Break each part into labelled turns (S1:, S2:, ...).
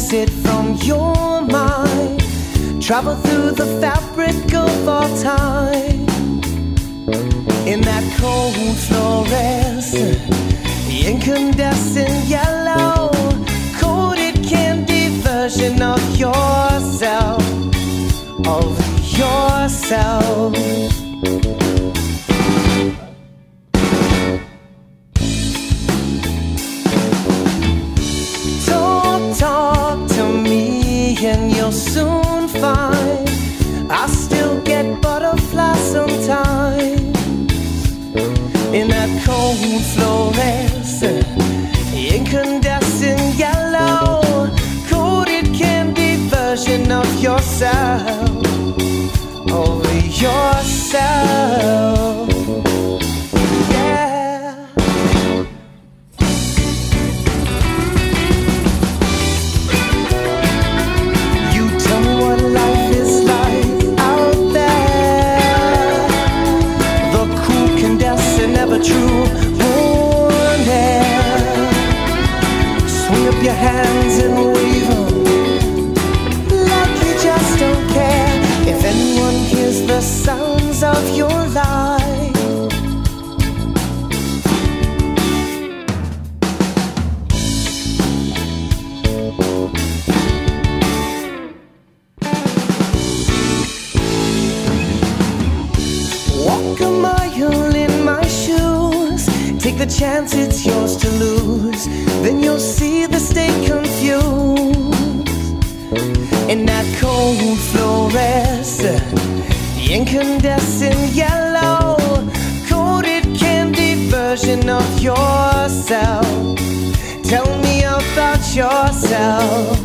S1: erase it from your mind. Travel through the fabric of all time. In that cold fluorescent, incandescent yellow, coated candy version of yourself, of yourself. Talk to me and you'll soon find I still get butterflies sometimes. In that cold fluorescent, incandescent yellow, coated candy version of yourself, of yourself. Yeah. You tell me what life is like out there. The cool, condensing, never true warm air. Swing up your hands and wave them like you just don't care. If anyone hears the sounds of your life, walk a mile in my shoes. Take the chance, it's yours to lose. Then you'll see the state confused. In that cold fluorescent, incandescent yellow, coated candy version of yourself. Tell me about yourself.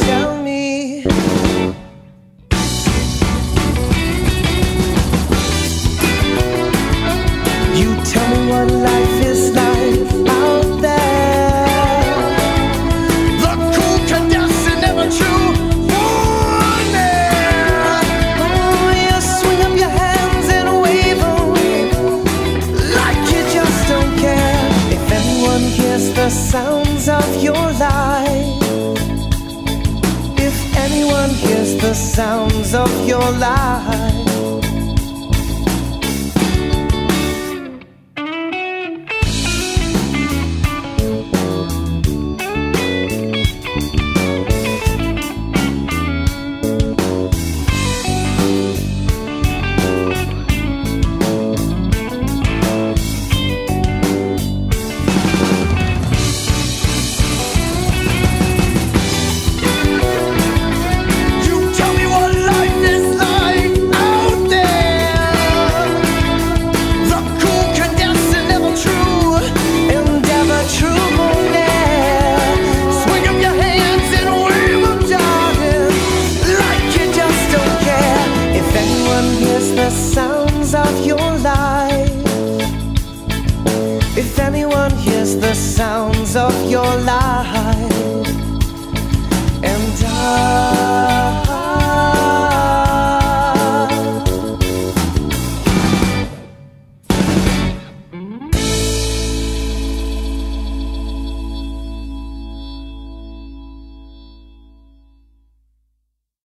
S1: Tell me. You tell me what life is like out there. The cool, condensing, never true warm air. Oh, you swing up your hands and wave them like you just don't care. If anyone hears the sounds of your life, if anyone hears the sounds of your life,